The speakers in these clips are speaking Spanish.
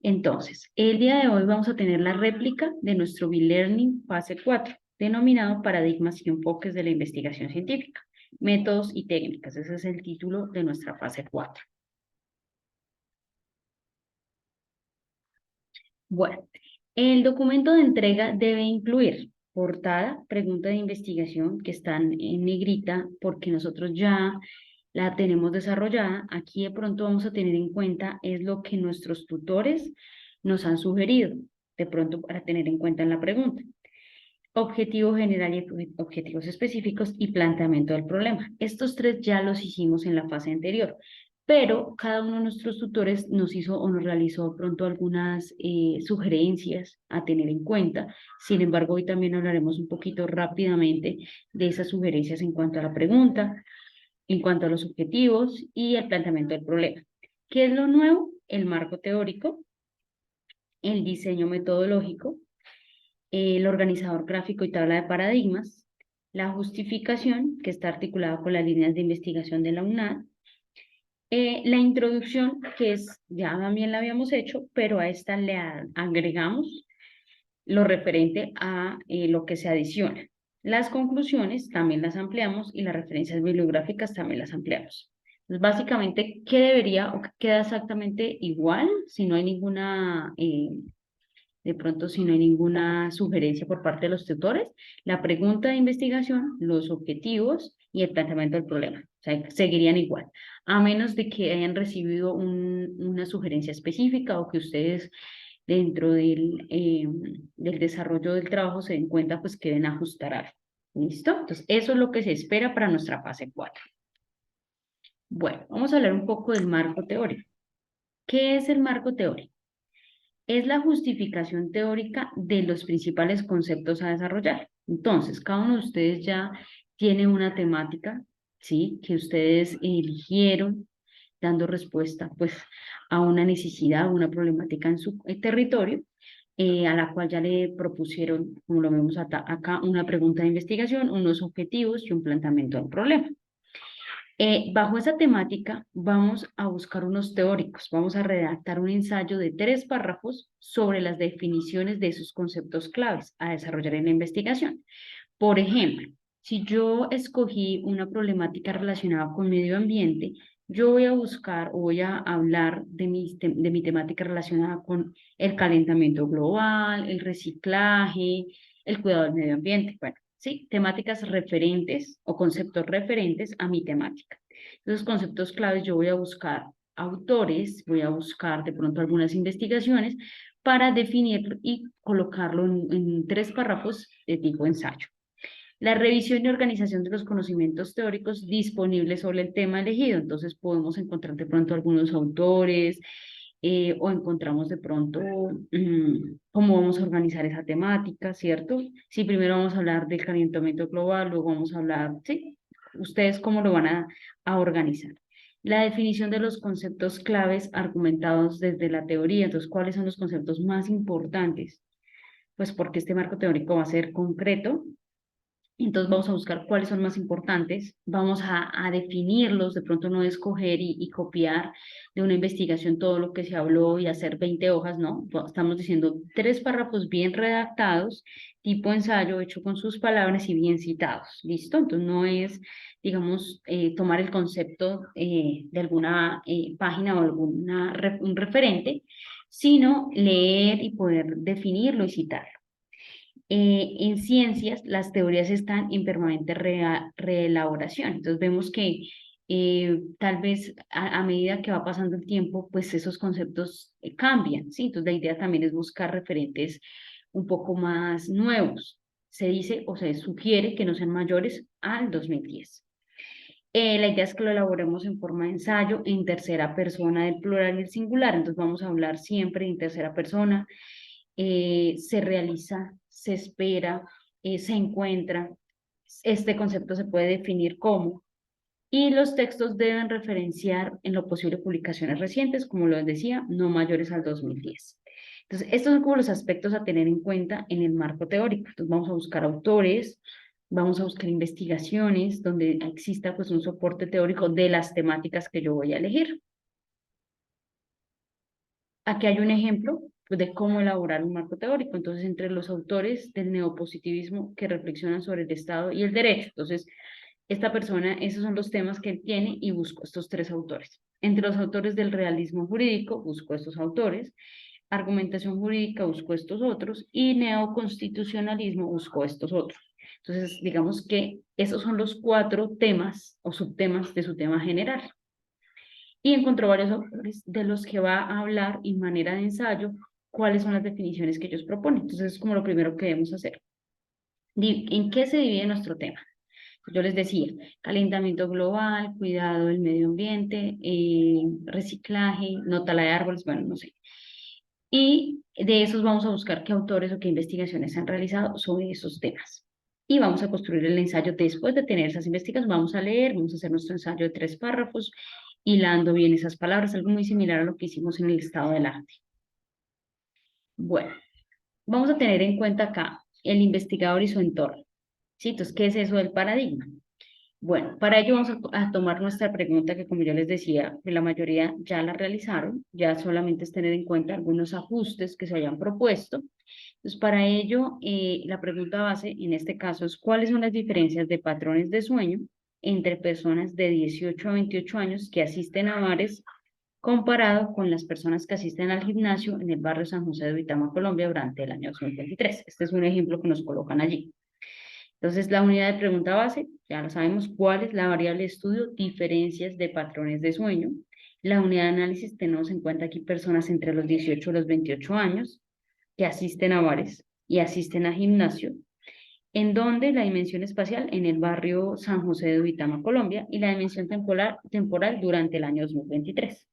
Entonces, el día de hoy vamos a tener la réplica de nuestro B-Learning fase 4, denominado Paradigmas y enfoques de la investigación científica, métodos y técnicas. Ese es el título de nuestra fase 4. Bueno, el documento de entrega debe incluir portada, pregunta de investigación, que están en negrita porque nosotros ya la tenemos desarrollada. Aquí de pronto vamos a tener en cuenta es lo que nuestros tutores nos han sugerido, de pronto para tener en cuenta en la pregunta. Objetivo general y objetivos específicos y planteamiento del problema. Estos tres ya los hicimos en la fase anterior, pero cada uno de nuestros tutores nos hizo o nos realizó pronto algunas sugerencias a tener en cuenta. Sin embargo, hoy también hablaremos un poquito rápidamente de esas sugerencias en cuanto a la pregunta, en cuanto a los objetivos y el planteamiento del problema. ¿Qué es lo nuevo? El marco teórico, el diseño metodológico, el organizador gráfico y tabla de paradigmas, la justificación, que está articulada con las líneas de investigación de la UNAD, la introducción, que es, ya también la habíamos hecho, pero a esta le agregamos lo referente a lo que se adiciona. Las conclusiones también las ampliamos y las referencias bibliográficas también las ampliamos. Entonces, básicamente, ¿qué debería o qué queda exactamente igual si no hay ninguna de pronto si no hay ninguna sugerencia por parte de los tutores, la pregunta de investigación, los objetivos y el planteamiento del problema? O sea, seguirían igual, a menos de que hayan recibido una sugerencia específica o que ustedes dentro del desarrollo del trabajo se den cuenta pues que deben ajustar algo. ¿Listo? Entonces, eso es lo que se espera para nuestra fase 4. Bueno, vamos a hablar un poco del marco teórico. ¿Qué es el marco teórico? Es la justificación teórica de los principales conceptos a desarrollar. Entonces, cada uno de ustedes ya tiene una temática, ¿sí? Que ustedes eligieron dando respuesta, pues, a una necesidad, una problemática en su territorio, a la cual ya le propusieron, como lo vemos acá, una pregunta de investigación, unos objetivos y un planteamiento del problema. Bajo esa temática vamos a buscar unos teóricos, vamos a redactar un ensayo de 3 párrafos sobre las definiciones de esos conceptos claves a desarrollar en la investigación. Por ejemplo, si yo escogí una problemática relacionada con medio ambiente, yo voy a buscar o voy a hablar de mi temática relacionada con el calentamiento global, el reciclaje, el cuidado del medio ambiente. Bueno, sí, temáticas referentes o conceptos referentes a mi temática. Esos conceptos claves yo voy a buscar autores, voy a buscar de pronto algunas investigaciones para definirlo y colocarlo en 3 párrafos de tipo ensayo. La revisión y organización de los conocimientos teóricos disponibles sobre el tema elegido. Entonces podemos encontrar de pronto algunos autores o encontramos de pronto cómo vamos a organizar esa temática, ¿cierto? Si primero vamos a hablar del calentamiento global, luego vamos a hablar, ¿sí? Ustedes cómo lo van a organizar. La definición de los conceptos claves argumentados desde la teoría. Entonces, ¿cuáles son los conceptos más importantes? Pues porque este marco teórico va a ser concreto, entonces vamos a buscar cuáles son más importantes, vamos a definirlos, de pronto no escoger y copiar de una investigación todo lo que se habló y hacer 20 hojas, no, estamos diciendo 3 párrafos bien redactados, tipo ensayo hecho con sus palabras y bien citados, ¿listo? Entonces no es, digamos, tomar el concepto de alguna página o un referente, sino leer y poder definirlo y citarlo. En ciencias, las teorías están en permanente reelaboración. Entonces vemos que tal vez a medida que va pasando el tiempo, pues esos conceptos cambian, ¿sí? Entonces la idea también es buscar referentes un poco más nuevos. Se dice o se sugiere que no sean mayores al 2010. La idea es que lo elaboremos en forma de ensayo, en tercera persona del plural y el singular. Entonces vamos a hablar siempre en tercera persona. Se realiza, se espera, se encuentra. Este concepto se puede definir como. Y los textos deben referenciar en lo posible publicaciones recientes, como les decía, no mayores al 2010. Entonces, estos son como los aspectos a tener en cuenta en el marco teórico. Entonces, vamos a buscar autores, vamos a buscar investigaciones donde exista pues un soporte teórico de las temáticas que yo voy a elegir. aquí hay un ejemplo pues, de cómo elaborar un marco teórico. Entonces, entre los autores del neopositivismo que reflexionan sobre el Estado y el derecho. Entonces, esta persona, esos son los temas que él tiene y busco estos tres autores. Entre los autores del realismo jurídico, busco estos autores. Argumentación jurídica, busco estos otros. Y neoconstitucionalismo, busco estos otros. Entonces, digamos que esos son los cuatro temas o subtemas de su tema general. Y encontró varios autores de los que va a hablar en manera de ensayo cuáles son las definiciones que ellos proponen. Entonces, es como lo primero que debemos hacer. ¿En qué se divide nuestro tema? Yo les decía, calentamiento global, cuidado del medio ambiente, reciclaje, no tala de árboles, bueno, no sé. Y de esos vamos a buscar qué autores o qué investigaciones se han realizado sobre esos temas. Y vamos a construir el ensayo después de tener esas investigaciones. Vamos a leer, vamos a hacer nuestro ensayo de 3 párrafos, hilando bien esas palabras, algo muy similar a lo que hicimos en el estado del arte. Bueno, vamos a tener en cuenta acá el investigador y su entorno. ¿Sí? Entonces, ¿qué es eso del paradigma? Bueno, para ello vamos a tomar nuestra pregunta que como yo les decía, que la mayoría ya la realizaron, ya solamente es tener en cuenta algunos ajustes que se hayan propuesto. Entonces, para ello, la pregunta base en este caso es ¿cuáles son las diferencias de patrones de sueño entre personas de 18 a 28 años que asisten a bares comparado con las personas que asisten al gimnasio en el barrio San José de Uitama, Colombia, durante el año 2023? Este es un ejemplo que nos colocan allí. Entonces, la unidad de pregunta base, ya lo sabemos, ¿cuál es la variable de estudio? Diferencias de patrones de sueño. La unidad de análisis, tenemos en cuenta aquí personas entre los 18 y los 28 años que asisten a bares y asisten a gimnasio. ¿En donde la dimensión espacial? En el barrio San José de Uitama, Colombia, y la dimensión temporal durante el año 2023.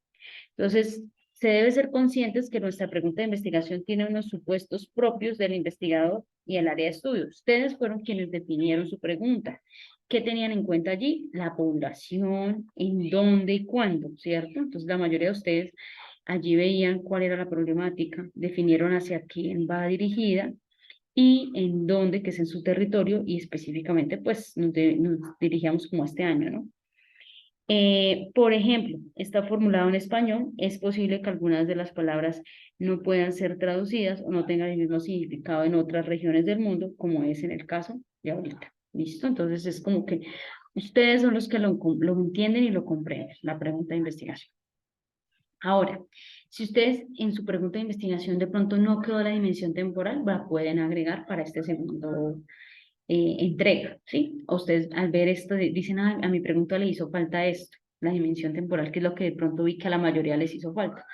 Entonces, se debe ser conscientes que nuestra pregunta de investigación tiene unos supuestos propios del investigador y el área de estudio. Ustedes fueron quienes definieron su pregunta. ¿Qué tenían en cuenta allí? La población, en dónde y cuándo, ¿cierto? Entonces, la mayoría de ustedes allí veían cuál era la problemática, definieron hacia quién va dirigida y en dónde, que es en su territorio, y específicamente, pues, nos dirigíamos como este año, ¿no? Por ejemplo, está formulado en español, es posible que algunas de las palabras no puedan ser traducidas o no tengan el mismo significado en otras regiones del mundo, como es en el caso de ahorita. ¿Listo? Entonces es como que ustedes son los que lo entienden y lo comprenden, la pregunta de investigación. Ahora, si ustedes en su pregunta de investigación de pronto no quedó la dimensión temporal, la pueden agregar para este segundo entrega, ¿sí? O ustedes al ver esto dicen, ah, a mi pregunta le hizo falta esto, la dimensión temporal, que es lo que de pronto vi que a la mayoría les hizo falta.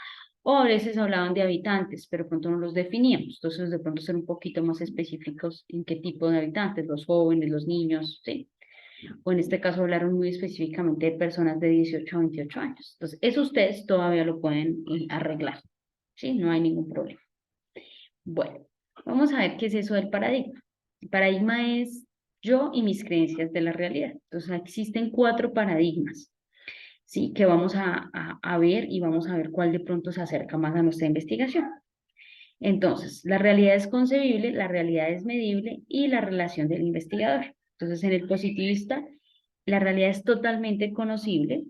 O a veces hablaban de habitantes, pero de pronto no los definíamos. Entonces, de pronto ser un poquito más específicos en qué tipo de habitantes, los jóvenes, los niños, ¿sí? O en este caso hablaron muy específicamente de personas de 18 a 28 años. Entonces, eso ustedes todavía lo pueden arreglar, ¿sí? No hay ningún problema. Bueno, vamos a ver qué es eso del paradigma. El paradigma es yo y mis creencias de la realidad. Entonces, existen 4 paradigmas, ¿sí? Que vamos a ver y vamos a ver cuál de pronto se acerca más a nuestra investigación. Entonces, la realidad es concebible, la realidad es medible y la relación del investigador. Entonces, en el positivista, la realidad es totalmente conocible,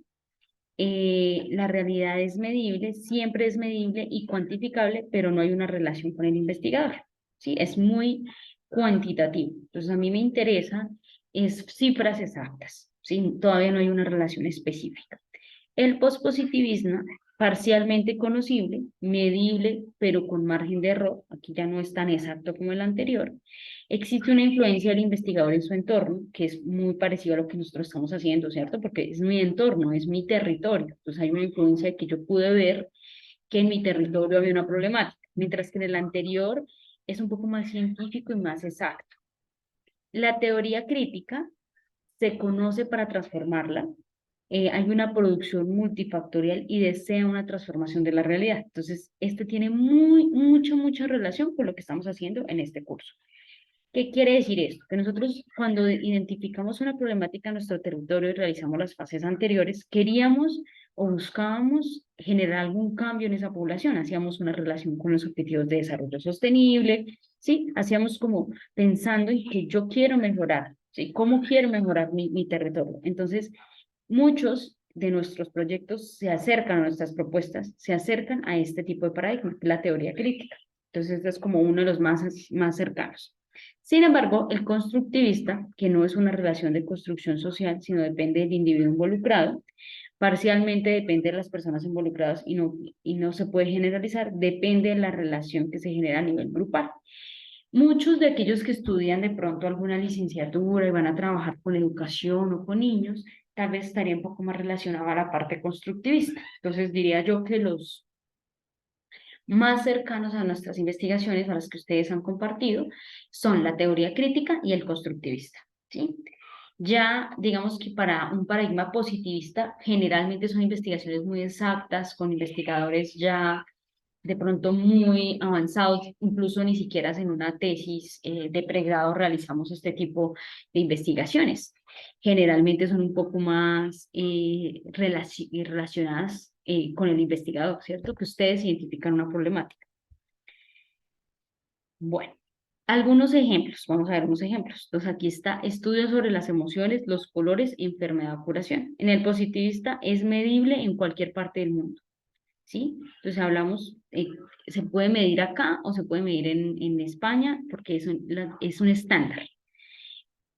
la realidad es medible, siempre es medible y cuantificable, pero no hay una relación con el investigador, ¿sí? Es muy cuantitativo. Entonces, a mí me interesa es cifras exactas, ¿sí? Todavía no hay una relación específica. El pospositivismo, parcialmente conocible, medible, pero con margen de error, aquí ya no es tan exacto como el anterior. Existe una influencia del investigador en su entorno, que es muy parecido a lo que nosotros estamos haciendo, ¿cierto? Porque es mi entorno, es mi territorio. Entonces hay una influencia de que yo pude ver que en mi territorio había una problemática, mientras que en el anterior es un poco más científico y más exacto. La teoría crítica se conoce para transformarla, hay una producción multifactorial y desea una transformación de la realidad. Entonces, esto tiene mucha relación con lo que estamos haciendo en este curso. ¿Qué quiere decir esto? Que nosotros cuando identificamos una problemática en nuestro territorio y realizamos las fases anteriores, queríamos o buscábamos generar algún cambio en esa población, hacíamos una relación con los objetivos de desarrollo sostenible, ¿sí? Hacíamos como pensando en que yo quiero mejorar, ¿sí? ¿Cómo quiero mejorar mi territorio? Entonces, muchos de nuestros proyectos se acercan a nuestras propuestas, se acercan a este tipo de paradigma, la teoría crítica. Entonces, este es como uno de los más cercanos. Sin embargo, el constructivista, que no es una relación de construcción social, sino depende del individuo involucrado, parcialmente depende de las personas involucradas y no se puede generalizar, depende de la relación que se genera a nivel grupal. Muchos de aquellos que estudian de pronto alguna licenciatura y van a trabajar con educación o con niños, tal vez estaría un poco más relacionado a la parte constructivista. Entonces diría yo que los más cercanos a nuestras investigaciones, a las que ustedes han compartido, son la teoría crítica y el constructivista, ¿sí? Ya, digamos que para un paradigma positivista, generalmente son investigaciones muy exactas, con investigadores ya de pronto muy avanzados, incluso ni siquiera en una tesis de pregrado realizamos este tipo de investigaciones. Generalmente son un poco más relacionadas con el investigador, ¿cierto? Que ustedes identifican una problemática. Bueno, algunos ejemplos, vamos a ver unos ejemplos. Entonces aquí está estudios sobre las emociones, los colores, enfermedad o curación. En el positivista es medible en cualquier parte del mundo. ¿Sí? Entonces hablamos, se puede medir acá o se puede medir en España porque es un estándar.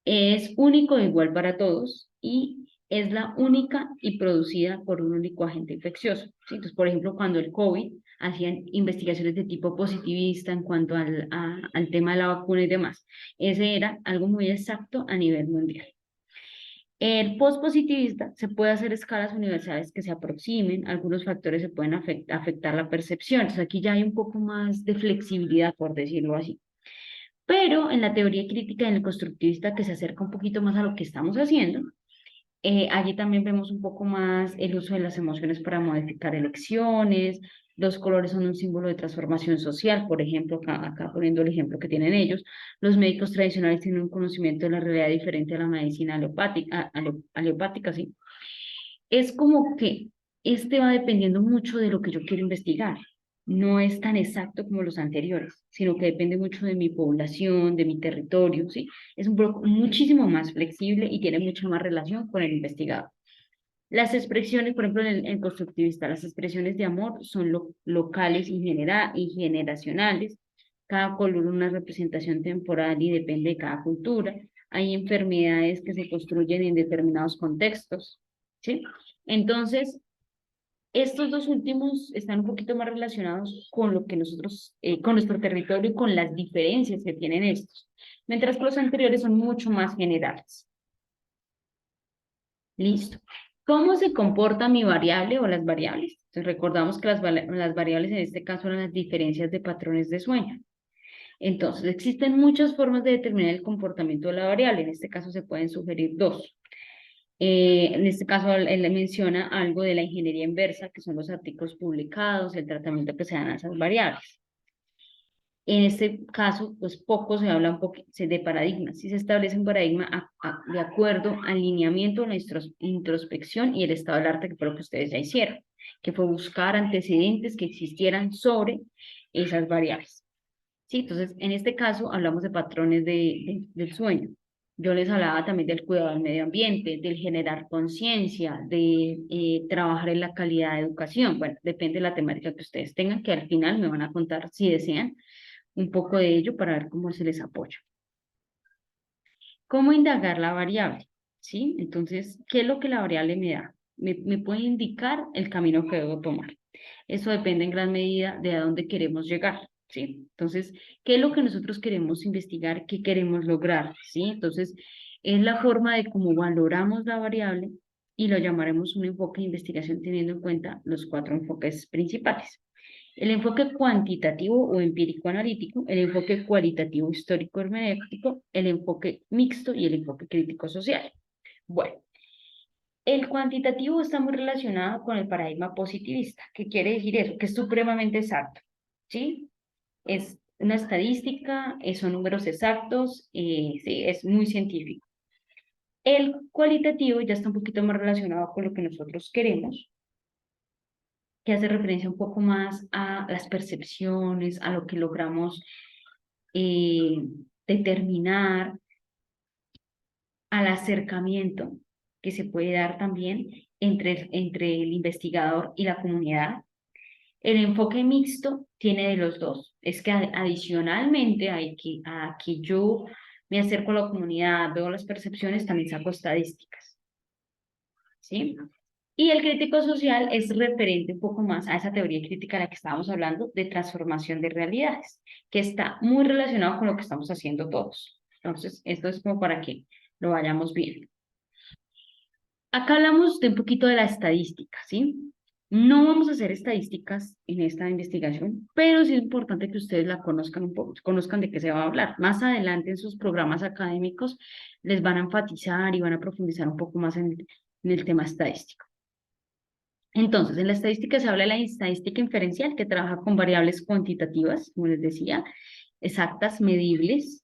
Es único e igual para todos y es la única y producida por un único agente infeccioso. ¿Sí? Entonces, por ejemplo, cuando el COVID hacían investigaciones de tipo positivista en cuanto al tema de la vacuna y demás, ese era algo muy exacto a nivel mundial. El postpositivista se puede hacer escalas universales que se aproximen, algunos factores se pueden afectar la percepción, entonces aquí ya hay un poco más de flexibilidad, por decirlo así. Pero en la teoría crítica y en el constructivista, que se acerca un poquito más a lo que estamos haciendo, allí también vemos un poco más el uso de las emociones para modificar elecciones. Los colores son un símbolo de transformación social, por ejemplo, acá poniendo el ejemplo que tienen ellos, los médicos tradicionales tienen un conocimiento de la realidad diferente a la medicina alopática, ¿sí? Es como que este va dependiendo mucho de lo que yo quiero investigar. No es tan exacto como los anteriores, sino que depende mucho de mi población, de mi territorio, ¿sí? Es un poco muchísimo más flexible y tiene mucha más relación con el investigador. Las expresiones, por ejemplo, en constructivista, las expresiones de amor son locales y generacionales. Cada color una representación temporal y depende de cada cultura. Hay enfermedades que se construyen en determinados contextos, ¿sí? Entonces, estos dos últimos están un poquito más relacionados con lo que nosotros, con nuestro territorio y con las diferencias que tienen estos, mientras que los anteriores son mucho más generales. Listo. ¿Cómo se comporta mi variable o las variables? Entonces, recordamos que las variables en este caso eran las diferencias de patrones de sueño. Entonces, existen muchas formas de determinar el comportamiento de la variable. En este caso se pueden sugerir dos. En este caso, él menciona algo de la ingeniería inversa, que son los artículos publicados, el tratamiento que se dan a esas variables. En este caso, pues poco se habla de paradigmas. Si se establece un paradigma de acuerdo al lineamiento, la introspección y el estado del arte, que fue lo que ustedes ya hicieron, que fue buscar antecedentes que existieran sobre esas variables. ¿Sí? Entonces, en este caso hablamos de patrones del sueño. Yo les hablaba también del cuidado del medio ambiente, del generar conciencia, de trabajar en la calidad de educación. Bueno, depende de la temática que ustedes tengan, que al final me van a contar si desean un poco de ello para ver cómo se les apoya. ¿Cómo indagar la variable? ¿Sí? Entonces, ¿qué es lo que la variable me da? Me puede indicar el camino que debo tomar. Eso depende en gran medida de a dónde queremos llegar, ¿sí? Entonces, ¿qué es lo que nosotros queremos investigar? ¿Qué queremos lograr? ¿Sí? Entonces, es la forma de cómo valoramos la variable y lo llamaremos un enfoque de investigación teniendo en cuenta los cuatro enfoques principales. El enfoque cuantitativo o empírico analítico, el enfoque cualitativo histórico hermenéutico, el enfoque mixto y el enfoque crítico social. Bueno, el cuantitativo está muy relacionado con el paradigma positivista. ¿Qué quiere decir eso? Que es supremamente exacto, ¿sí? Es una estadística, son números exactos, sí, es muy científico. El cualitativo ya está un poquito más relacionado con lo que nosotros queremos, que hace referencia un poco más a las percepciones, a lo que logramos determinar, al acercamiento. que se puede dar también entre el investigador y la comunidad. El enfoque mixto tiene de los dos. Es que adicionalmente a que yo me acerco a la comunidad, veo las percepciones, también saco estadísticas, ¿sí? Y el crítico social es referente un poco más a esa teoría crítica de la que estábamos hablando, de transformación de realidades, que está muy relacionado con lo que estamos haciendo todos. Entonces, esto es como para que lo vayamos viendo. Acá hablamos de un poquito de la estadística, ¿sí? No vamos a hacer estadísticas en esta investigación, pero sí es importante que ustedes la conozcan un poco, conozcan de qué se va a hablar. Más adelante en sus programas académicos les van a enfatizar y van a profundizar un poco más en el tema estadístico. Entonces, en la estadística se habla de la estadística inferencial, que trabaja con variables cuantitativas, como les decía, exactas, medibles.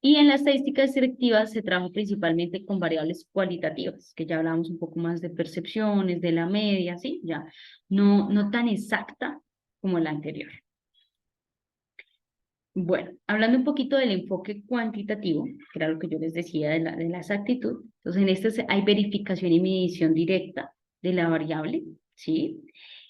Y en la estadística selectiva se trabaja principalmente con variables cualitativas, que ya hablamos un poco más de percepciones, de la media, ¿sí? Ya no tan exacta como la anterior. Bueno, hablando un poquito del enfoque cuantitativo, que era lo que yo les decía de la exactitud, entonces en este hay verificación y medición directa de la variable, ¿sí?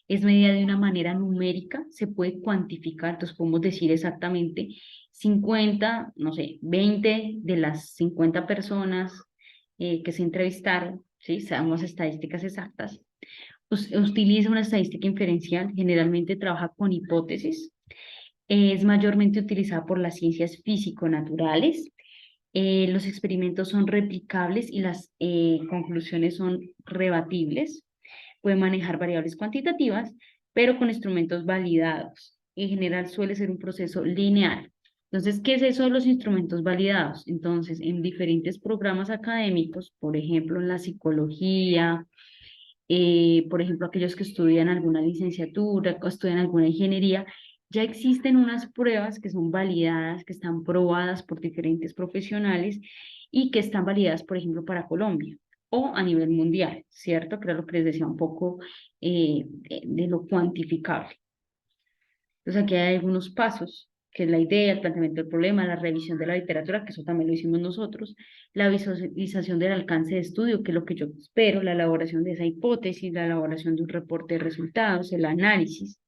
Es medida de una manera numérica, se puede cuantificar, entonces podemos decir exactamente 50, no sé, 20 de las 50 personas que se entrevistaron, ¿sí? Sabemos estadísticas exactas. Utiliza una estadística inferencial, generalmente trabaja con hipótesis, es mayormente utilizada por las ciencias físico-naturales. Los experimentos son replicables y las conclusiones son rebatibles. Puede manejar variables cuantitativas, pero con instrumentos validados. En general suele ser un proceso lineal. Entonces, ¿qué es eso de los instrumentos validados? Entonces, en diferentes programas académicos, por ejemplo, en la psicología, por ejemplo, aquellos que estudian alguna licenciatura o estudian alguna ingeniería, ya existen unas pruebas que son validadas, que están probadas por diferentes profesionales y que están validadas, por ejemplo, para Colombia o a nivel mundial, ¿cierto? Creo lo que les decía un poco de lo cuantificable. Entonces aquí hay algunos pasos, que es la idea, el planteamiento del problema, la revisión de la literatura, que eso también lo hicimos nosotros, la visualización del alcance de estudio, que es lo que yo espero, la elaboración de esa hipótesis, la elaboración de un reporte de resultados, el análisis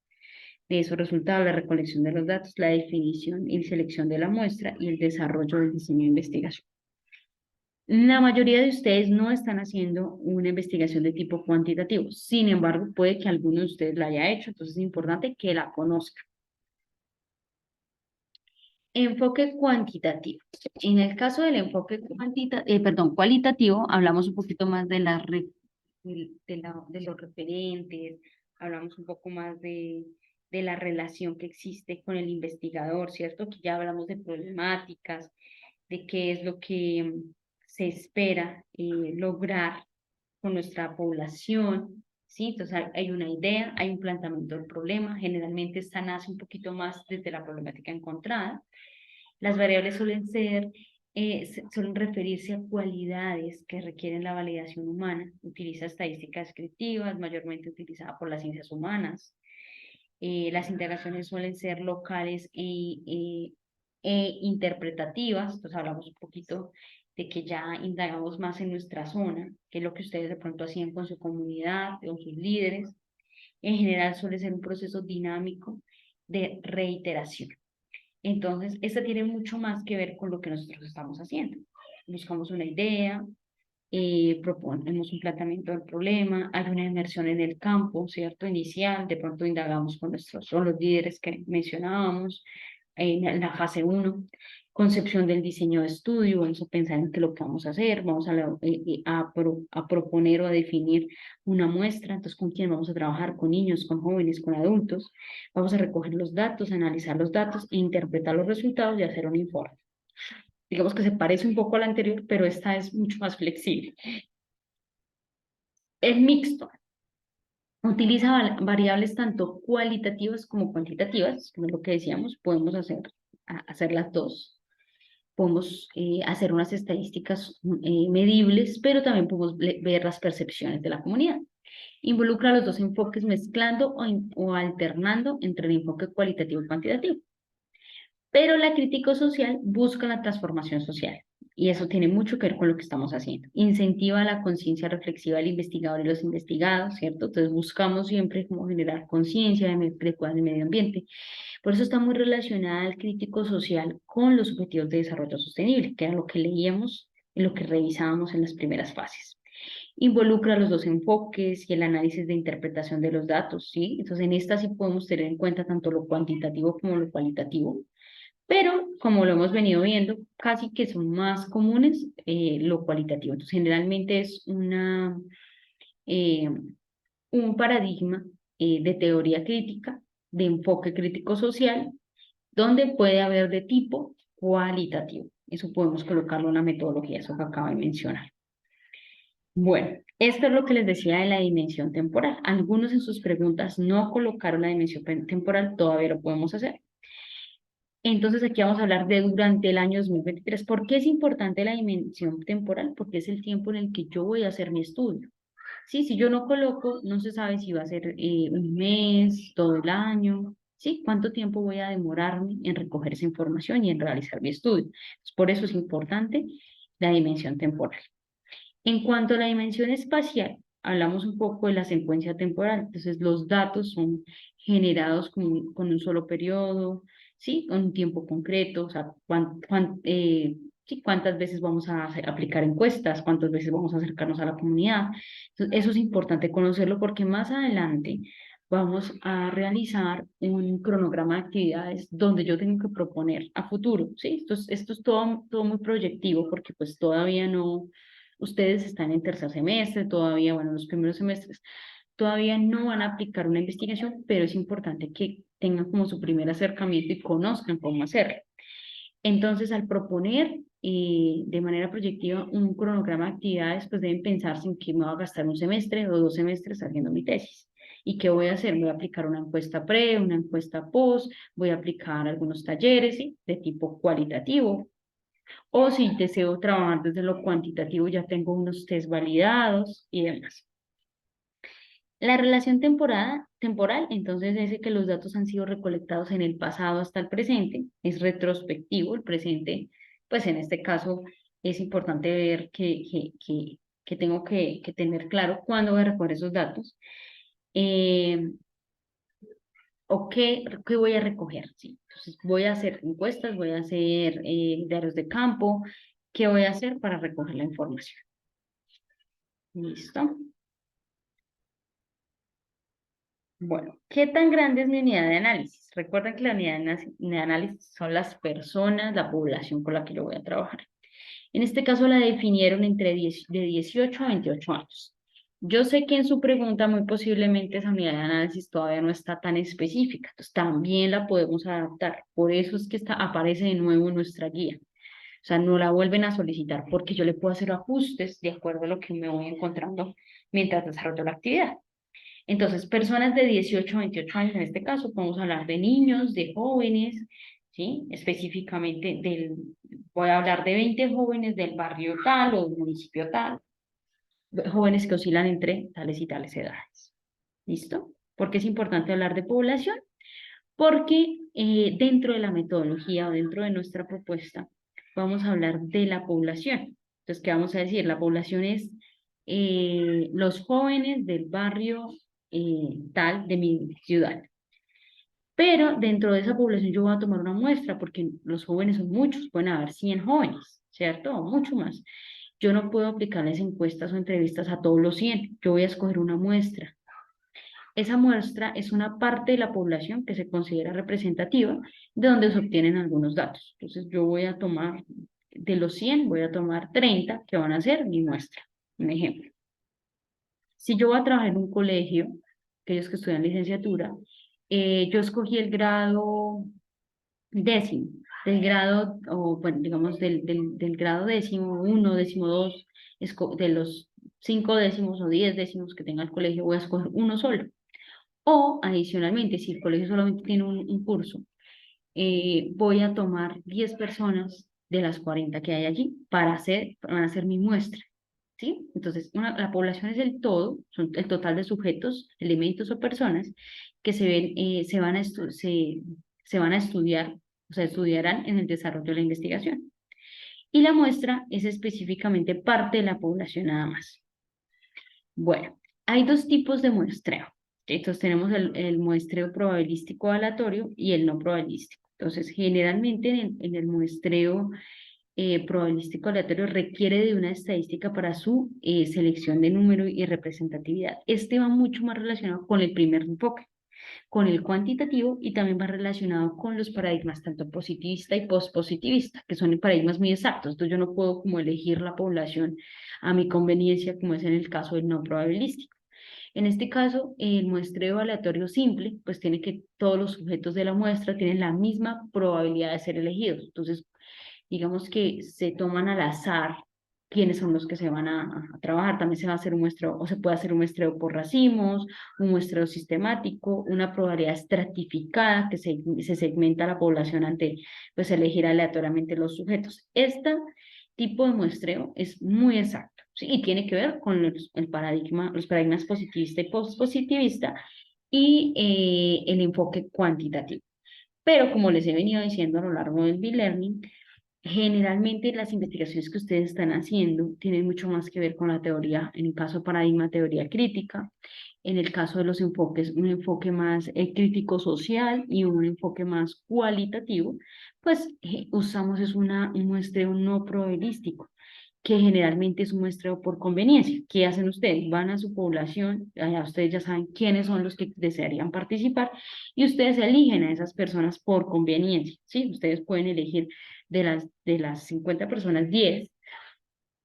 de esos resultados, la recolección de los datos, la definición y selección de la muestra y el desarrollo del diseño de investigación. La mayoría de ustedes no están haciendo una investigación de tipo cuantitativo, sin embargo, puede que alguno de ustedes la haya hecho, entonces es importante que la conozcan. Enfoque cuantitativo. En el caso del enfoque cualitativo, hablamos un poquito más de, de los referentes, hablamos un poco más de la relación que existe con el investigador, ¿cierto? Que ya hablamos de problemáticas, de qué es lo que se espera lograr con nuestra población, ¿sí? Entonces hay una idea, hay un planteamiento del problema, generalmente esta nace un poquito más desde la problemática encontrada. Las variables suelen referirse a cualidades que requieren la validación humana. Utiliza estadísticas descriptivas, mayormente utilizada por las ciencias humanas. Las integraciones suelen ser locales e interpretativas. Entonces hablamos un poquito de que ya indagamos más en nuestra zona, que es lo que ustedes de pronto hacían con su comunidad, con sus líderes. En general suele ser un proceso dinámico de reiteración. Entonces, esta tiene mucho más que ver con lo que nosotros estamos haciendo. Buscamos una idea, proponemos un planteamiento del problema, hay una inmersión en el campo, ¿cierto? Inicial, de pronto indagamos con los líderes que mencionábamos, en la fase 1, concepción del diseño de estudio, vamos a pensar en qué es lo que vamos a hacer, vamos a proponer o a definir una muestra, entonces con quién vamos a trabajar, con niños, con jóvenes, con adultos, vamos a recoger los datos, analizar los datos, e interpretar los resultados y hacer un informe. Digamos que se parece un poco a la anterior, pero esta es mucho más flexible. Es mixto. Utiliza variables tanto cualitativas como cuantitativas, como es lo que decíamos, podemos hacer las dos. Podemos hacer unas estadísticas medibles, pero también podemos ver las percepciones de la comunidad. Involucra los dos enfoques mezclando o alternando entre el enfoque cualitativo y cuantitativo. Pero la crítica social busca la transformación social. Y eso tiene mucho que ver con lo que estamos haciendo. Incentiva la conciencia reflexiva del investigador y los investigados, ¿cierto? Entonces buscamos siempre como generar conciencia de cuál es el medio ambiente. Por eso está muy relacionada el crítico social con los objetivos de desarrollo sostenible, que era lo que leíamos y lo que revisábamos en las primeras fases. Involucra los dos enfoques y el análisis de interpretación de los datos, ¿sí? Entonces en esta sí podemos tener en cuenta tanto lo cuantitativo como lo cualitativo, pero como lo hemos venido viendo, casi que son más comunes lo cualitativo. Entonces generalmente es eh, un paradigma de teoría crítica, de enfoque crítico social, donde puede haber de tipo cualitativo. Eso podemos colocarlo en la metodología, eso que acabo de mencionar. Bueno, esto es lo que les decía de la dimensión temporal. Algunos en sus preguntas no colocaron la dimensión temporal, todavía lo podemos hacer. Entonces aquí vamos a hablar de durante el año 2023. ¿Por qué es importante la dimensión temporal? Porque es el tiempo en el que yo voy a hacer mi estudio. Sí, si yo no coloco, no se sabe si va a ser un mes, todo el año, ¿sí? ¿Cuánto tiempo voy a demorarme en recoger esa información y en realizar mi estudio? Por eso es importante la dimensión temporal. En cuanto a la dimensión espacial, hablamos un poco de la secuencia temporal. Entonces, los datos son generados con un solo periodo, ¿sí? Con un tiempo concreto, o sea, sí, cuántas veces vamos a aplicar encuestas, cuántas veces vamos a acercarnos a la comunidad. Entonces, eso es importante conocerlo porque más adelante vamos a realizar un cronograma de actividades donde yo tengo que proponer a futuro, ¿sí? Esto es todo muy proyectivo porque pues todavía no, ustedes están en tercer semestre, todavía, bueno, los primeros semestres, todavía no van a aplicar una investigación, pero es importante que tengan como su primer acercamiento y conozcan cómo hacerlo. Entonces, al proponer de manera proyectiva un cronograma de actividades, pues deben pensarse en que me va a gastar un semestre o 2 semestres haciendo mi tesis. ¿Y qué voy a hacer? Voy a aplicar una encuesta pre, una encuesta post, voy a aplicar algunos talleres, ¿sí? De tipo cualitativo, o si deseo trabajar desde lo cuantitativo, ya tengo unos test validados y demás. La relación temporal, entonces, es que los datos han sido recolectados en el pasado hasta el presente, es retrospectivo, el presente, pues en este caso es importante ver que tengo que tener claro cuándo voy a recoger esos datos, eh, o qué voy a recoger, ¿sí? Entonces, voy a hacer encuestas, voy a hacer diarios de campo, ¿qué voy a hacer para recoger la información? ¿Listo? Bueno, ¿qué tan grande es mi unidad de análisis? Recuerden que la unidad de análisis son las personas, la población con la que yo voy a trabajar. En este caso la definieron de 18 a 28 años. Yo sé que en su pregunta muy posiblemente esa unidad de análisis todavía no está tan específica, entonces también la podemos adaptar. Por eso es que aparece de nuevo en nuestra guía. O sea, no la vuelven a solicitar porque yo le puedo hacer ajustes de acuerdo a lo que me voy encontrando mientras desarrollo la actividad. Entonces, personas de 18 a 28 años, en este caso, podemos hablar de niños, de jóvenes, ¿sí? Específicamente voy a hablar de 20 jóvenes del barrio tal o del municipio tal, jóvenes que oscilan entre tales y tales edades. ¿Listo? ¿Por qué es importante hablar de población? Porque dentro de la metodología o dentro de nuestra propuesta, vamos a hablar de la población. Entonces, ¿qué vamos a decir? La población es los jóvenes del barrio tal de mi ciudad. Pero dentro de esa población yo voy a tomar una muestra porque los jóvenes son muchos, pueden haber 100 jóvenes, ¿cierto? O mucho más. Yo no puedo aplicarles encuestas o entrevistas a todos los 100. Yo voy a escoger una muestra. Esa muestra es una parte de la población que se considera representativa, de donde se obtienen algunos datos. Entonces yo voy a tomar, de los 100, voy a tomar 30 que van a ser mi muestra. Un ejemplo. Si yo voy a trabajar en un colegio, aquellos que estudian licenciatura, yo escogí el grado décimo, del grado, o bueno, digamos, del grado décimo uno, décimo dos, de los 5 décimos o 10 décimos que tenga el colegio, voy a escoger uno solo. O adicionalmente, si el colegio solamente tiene un curso, voy a tomar 10 personas de las 40 que hay allí para hacer mi muestra. ¿Sí? Entonces, la población es el todo, son el total de sujetos, elementos o personas que se ven, se van a estudiar o sea, estudiarán en el desarrollo de la investigación. Y la muestra es específicamente parte de la población nada más. Bueno, hay dos tipos de muestreo. Entonces tenemos el muestreo probabilístico aleatorio y el no probabilístico. Entonces, generalmente en el muestreo probabilístico aleatorio requiere de una estadística para su selección de número y representatividad. Este va mucho más relacionado con el primer enfoque, con el cuantitativo, y también va relacionado con los paradigmas tanto positivista y postpositivista, que son paradigmas muy exactos. Entonces yo no puedo como elegir la población a mi conveniencia, como es en el caso del no probabilístico. En este caso, el muestreo aleatorio simple, pues tiene que todos los sujetos de la muestra tienen la misma probabilidad de ser elegidos. Entonces, digamos que se toman al azar quiénes son los que se van a trabajar. También se va a hacer un muestreo, o se puede hacer un muestreo por racimos, un muestreo sistemático, una probabilidad estratificada que se segmenta la población ante, pues, elegir aleatoriamente los sujetos. Este tipo de muestreo es muy exacto, ¿sí? Y tiene que ver con el paradigma, los paradigmas positivista y postpositivista y el enfoque cuantitativo. Pero como les he venido diciendo a lo largo del B-Learning, generalmente las investigaciones que ustedes están haciendo tienen mucho más que ver con la teoría, en el caso de paradigma, teoría crítica, en el caso de los enfoques, un enfoque más crítico social y un enfoque más cualitativo, pues usamos es un muestreo no probabilístico, que generalmente es un muestreo por conveniencia. ¿Qué hacen ustedes? Van a su población, allá ustedes ya saben quiénes son los que desearían participar y ustedes eligen a esas personas por conveniencia, ¿sí? Ustedes pueden elegir de las 50 personas, 10,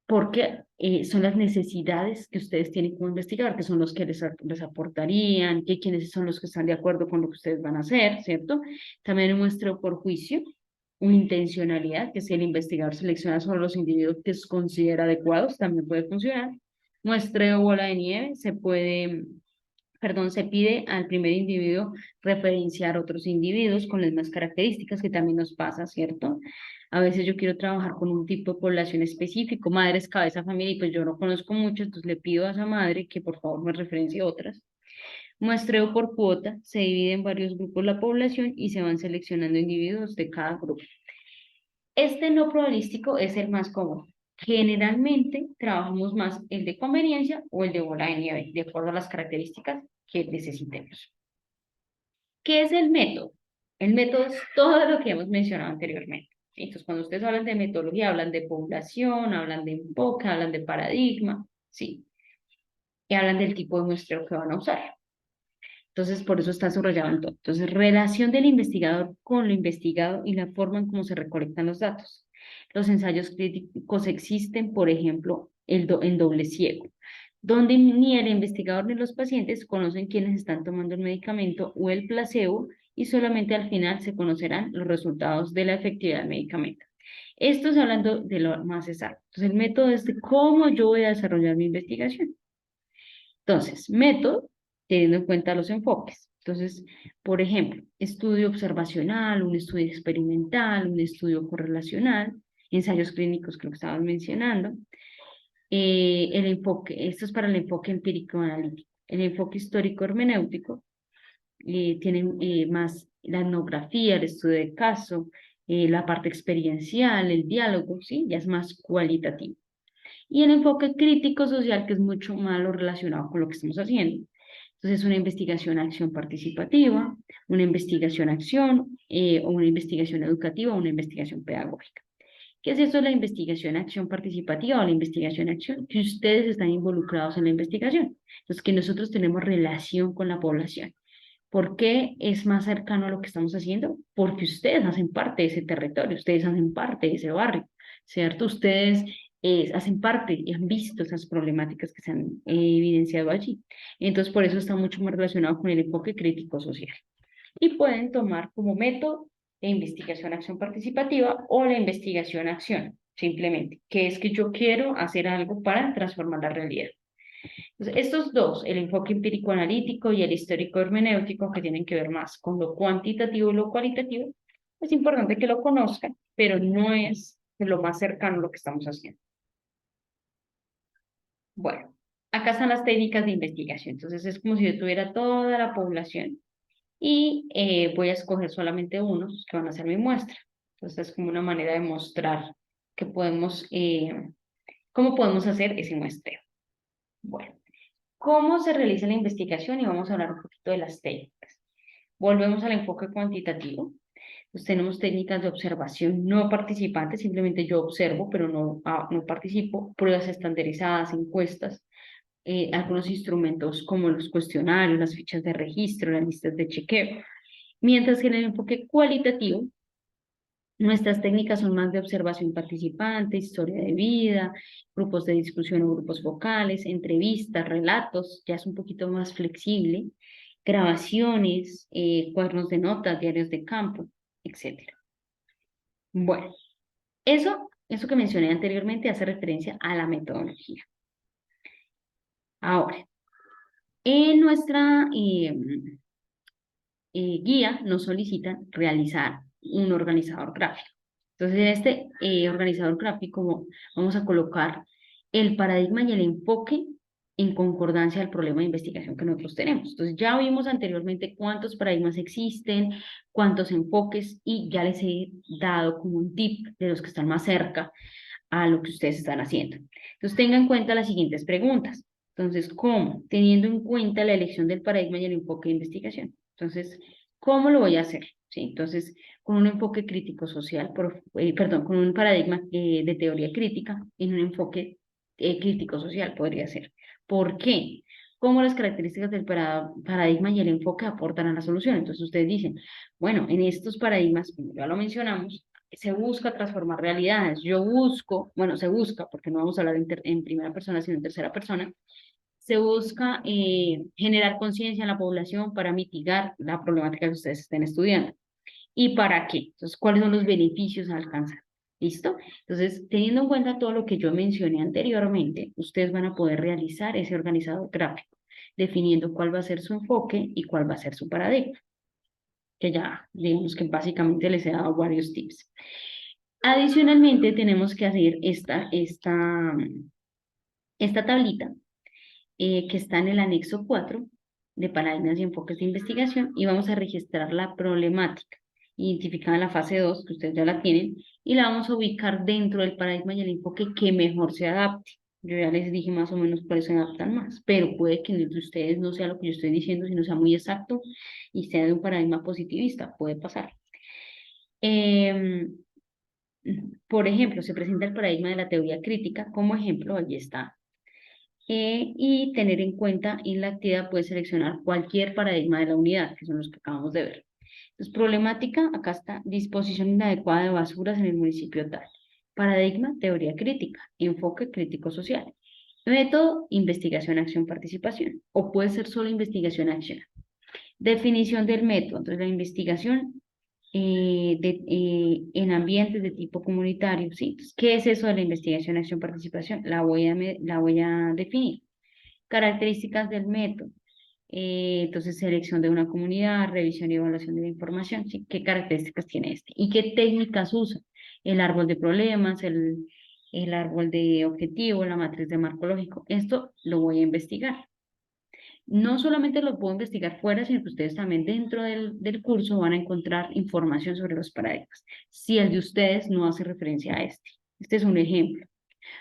porque son las necesidades que ustedes tienen como investigador, que son los que les aportarían, que quienes son los que están de acuerdo con lo que ustedes van a hacer, ¿cierto? También un muestreo por juicio, una intencionalidad, que si el investigador selecciona solo los individuos que considera adecuados, también puede funcionar. Muestreo bola de nieve, se pide al primer individuo referenciar otros individuos con las mismas características, que también nos pasa, ¿cierto? A veces yo quiero trabajar con un tipo de población específico, madres, cabeza, familia, y pues yo no conozco mucho, entonces le pido a esa madre que por favor me referencie otras. Muestreo por cuota, se divide en varios grupos la población y se van seleccionando individuos de cada grupo. Este no probabilístico es el más común. Generalmente trabajamos más el de conveniencia o el de bola de nieve, de acuerdo a las características que necesitemos. ¿Qué es el método? El método es todo lo que hemos mencionado anteriormente. Entonces, cuando ustedes hablan de metodología, hablan de población, hablan de enfoque, hablan de paradigma, ¿sí? Y hablan del tipo de muestreo que van a usar. Entonces, por eso está subrayado en todo. Entonces, relación del investigador con lo investigado y la forma en cómo se recolectan los datos. Los ensayos críticos existen, por ejemplo, en doble ciego, donde ni el investigador ni los pacientes conocen quiénes están tomando el medicamento o el placebo, y solamente al final se conocerán los resultados de la efectividad del medicamento. Esto es hablando de lo más exacto. Entonces, el método es de cómo yo voy a desarrollar mi investigación. Entonces, método, teniendo en cuenta los enfoques. Entonces, por ejemplo, estudio observacional, un estudio experimental, un estudio correlacional, ensayos clínicos, creo que estabas mencionando. El enfoque, esto es para el enfoque empírico analítico. El enfoque histórico hermenéutico tiene más la etnografía, el estudio de caso, la parte experiencial, el diálogo, ¿sí? Ya es más cualitativo. Y el enfoque crítico social, que es mucho más lo relacionado con lo que estamos haciendo. Entonces, es una investigación-acción participativa, una investigación-acción, o una investigación educativa, o una investigación pedagógica. ¿Qué es eso de la investigación-acción participativa o la investigación-acción? Que ustedes están involucrados en la investigación. Entonces, que nosotros tenemos relación con la población. ¿Por qué es más cercano a lo que estamos haciendo? Porque ustedes hacen parte de ese territorio, ustedes hacen parte de ese barrio, ¿cierto? Ustedes hacen parte y han visto esas problemáticas que se han evidenciado allí. Entonces, por eso está mucho más relacionado con el enfoque crítico social. Y pueden tomar como método la investigación-acción participativa o la investigación-acción, simplemente, que es que yo quiero hacer algo para transformar la realidad. Entonces, estos dos, el enfoque empírico analítico y el histórico hermenéutico, que tienen que ver más con lo cuantitativo y lo cualitativo, es importante que lo conozcan, pero no es lo más cercano a lo que estamos haciendo. Bueno, acá están las técnicas de investigación. Entonces, es como si yo tuviera toda la población y voy a escoger solamente unos que van a ser mi muestra. Entonces es como una manera de mostrar que podemos, cómo podemos hacer ese muestreo. Bueno, ¿cómo se realiza la investigación? Y vamos a hablar un poquito de las técnicas. Volvemos al enfoque cuantitativo. Pues tenemos técnicas de observación no participantes, simplemente yo observo, pero no participo, pruebas estandarizadas, encuestas, algunos instrumentos como los cuestionarios, las fichas de registro, las listas de chequeo. Mientras que en el enfoque cualitativo, nuestras técnicas son más de observación participante, historia de vida, grupos de discusión o grupos vocales, entrevistas, relatos, ya es un poquito más flexible, grabaciones, cuadernos de notas, diarios de campo, etcétera. Bueno, eso que mencioné anteriormente hace referencia a la metodología. Ahora, en nuestra guía nos solicitan realizar un organizador gráfico. Entonces, en este organizador gráfico vamos a colocar el paradigma y el enfoque en concordancia al problema de investigación que nosotros tenemos. Entonces, ya vimos anteriormente cuántos paradigmas existen, cuántos enfoques, y ya les he dado como un tip de los que están más cerca a lo que ustedes están haciendo. Entonces, tengan en cuenta las siguientes preguntas. Entonces, ¿cómo? Teniendo en cuenta la elección del paradigma y el enfoque de investigación. Entonces, ¿cómo lo voy a hacer? ¿Sí? Entonces, con un enfoque crítico social, perdón, con un paradigma de teoría crítica en un enfoque crítico social podría ser. ¿Por qué? ¿Cómo las características del paradigma y el enfoque aportan a la solución? Entonces ustedes dicen, bueno, en estos paradigmas, como ya lo mencionamos, se busca transformar realidades. Yo busco, bueno, se busca, porque no vamos a hablar en primera persona, sino en tercera persona, se busca generar conciencia en la población para mitigar la problemática que ustedes estén estudiando. ¿Y para qué? Entonces, ¿cuáles son los beneficios a alcanzar? ¿Listo? Entonces, teniendo en cuenta todo lo que yo mencioné anteriormente, ustedes van a poder realizar ese organizador gráfico, definiendo cuál va a ser su enfoque y cuál va a ser su paradigma, que ya digamos que básicamente les he dado varios tips. Adicionalmente, tenemos que hacer esta tablita que está en el anexo 4 de paradigmas y enfoques de investigación, y vamos a registrar la problemática identificada en la fase 2, que ustedes ya la tienen, y la vamos a ubicar dentro del paradigma y el enfoque que mejor se adapte. Yo ya les dije más o menos cuáles se adaptan más, pero puede que de ustedes no sea lo que yo estoy diciendo, sino sea muy exacto y sea de un paradigma positivista, puede pasar. Em, por ejemplo, se presenta el paradigma de la teoría crítica como ejemplo, allí está. Y tener en cuenta en la actividad puede seleccionar cualquier paradigma de la unidad, que son los que acabamos de ver. Entonces, problemática, acá está, disposición inadecuada de basuras en el municipio tal. Paradigma, teoría crítica, enfoque crítico social. Método, investigación, acción, participación. O puede ser solo investigación, acción. Definición del método. Entonces, la investigación en ambientes de tipo comunitario, ¿sí? Entonces, ¿qué es eso de la investigación, acción, participación? La voy a definir. Características del método. Entonces, selección de una comunidad, revisión y evaluación de la información, ¿sí? ¿Qué características tiene este? ¿Y qué técnicas usa? El árbol de problemas, el árbol de objetivo, la matriz de marco lógico. Esto lo voy a investigar. No solamente lo puedo investigar fuera, sino que ustedes también dentro del curso van a encontrar información sobre los paradigmas. Si el de ustedes no hace referencia a este. Este es un ejemplo,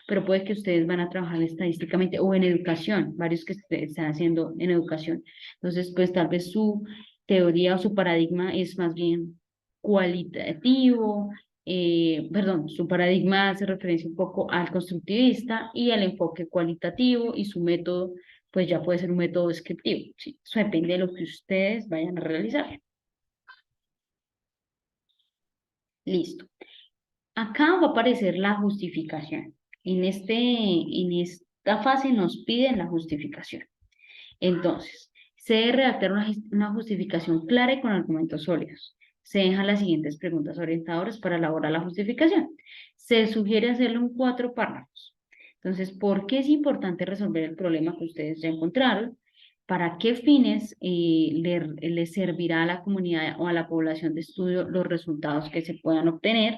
pero puede que ustedes van a trabajar estadísticamente o en educación, varios que están haciendo en educación. Entonces, pues tal vez su teoría o su paradigma es más bien cualitativo, perdón, su paradigma hace referencia un poco al constructivista y al enfoque cualitativo, y su método, pues ya puede ser un método descriptivo. ¿Sí? Eso depende de lo que ustedes vayan a realizar. Listo. Acá va a aparecer la justificación. En esta fase nos piden la justificación. Entonces, se debe redactar una justificación clara y con argumentos sólidos. Se dejan las siguientes preguntas orientadoras para elaborar la justificación. Se sugiere hacerlo en 4 párrafos. Entonces, ¿por qué es importante resolver el problema que ustedes ya encontraron? ¿Para qué fines le servirá a la comunidad o a la población de estudio los resultados que se puedan obtener?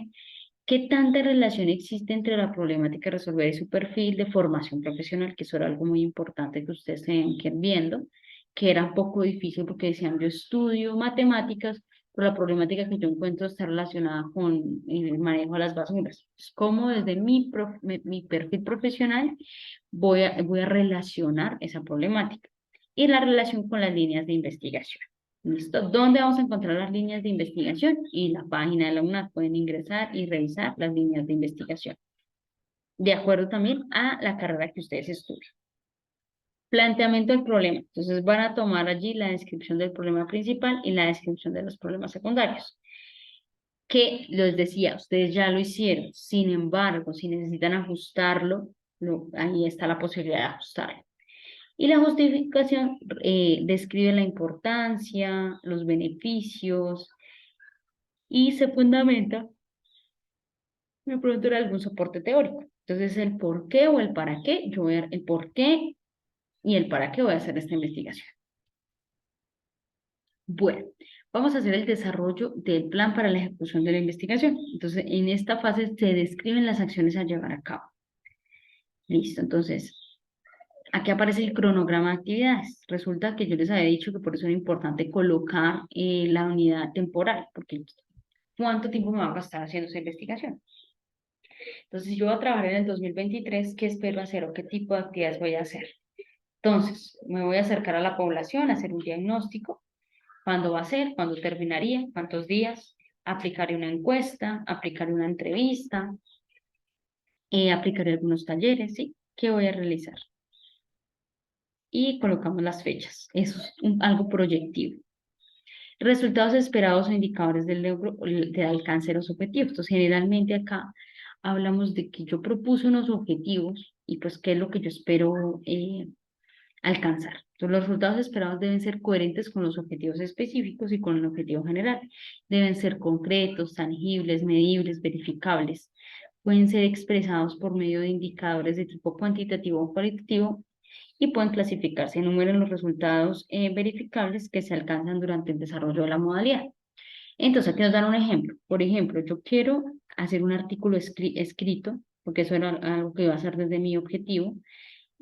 ¿Qué tanta relación existe entre la problemática a resolver y su perfil de formación profesional? Que eso era algo muy importante que ustedes tienen que ir viendo. que era un poco difícil porque decían, yo estudio matemáticas, pero la problemática que yo encuentro está relacionada con el manejo de las basuras. Es como desde mi perfil profesional voy a relacionar esa problemática y la relación con las líneas de investigación. ¿Listo? ¿Dónde vamos a encontrar las líneas de investigación? Y la página de la UNAD pueden ingresar y revisar las líneas de investigación, de acuerdo también a la carrera que ustedes estudian. Planteamiento del problema. Entonces van a tomar allí la descripción del problema principal y la descripción de los problemas secundarios. Que les decía, ustedes ya lo hicieron. Sin embargo, si necesitan ajustarlo, ahí está la posibilidad de ajustarlo. Y la justificación describe la importancia, los beneficios y se fundamenta de pronto en algún soporte teórico. Entonces, el por qué o el para qué, yo voy a el por qué y el para qué voy a hacer esta investigación. Bueno, vamos a hacer el desarrollo del plan para la ejecución de la investigación. Entonces, en esta fase se describen las acciones a llevar a cabo. Listo, entonces, aquí aparece el cronograma de actividades. Resulta que yo les había dicho que por eso era importante colocar la unidad temporal, porque ¿cuánto tiempo me va a gastar haciendo esa investigación? Entonces, si yo voy a trabajar en el 2023, ¿qué espero hacer o qué tipo de actividades voy a hacer? Entonces, me voy a acercar a la población, a hacer un diagnóstico. ¿Cuándo va a ser? ¿Cuándo terminaría? ¿Cuántos días? Aplicaré una encuesta, aplicaré una entrevista, aplicaré algunos talleres, ¿sí? ¿Qué voy a realizar? Y colocamos las fechas. Eso es algo proyectivo. Resultados esperados o indicadores del logro, de alcance de los objetivos. Entonces, generalmente acá hablamos de que yo propuse unos objetivos y pues qué es lo que yo espero alcanzar. Entonces, los resultados esperados deben ser coherentes con los objetivos específicos y con el objetivo general. Deben ser concretos, tangibles, medibles, verificables. Pueden ser expresados por medio de indicadores de tipo cuantitativo o cualitativo y pueden clasificarse. Enumeren los resultados verificables que se alcanzan durante el desarrollo de la modalidad. Entonces, aquí nos dan un ejemplo. Por ejemplo, yo quiero hacer un artículo escrito, porque eso era algo que iba a ser desde mi objetivo,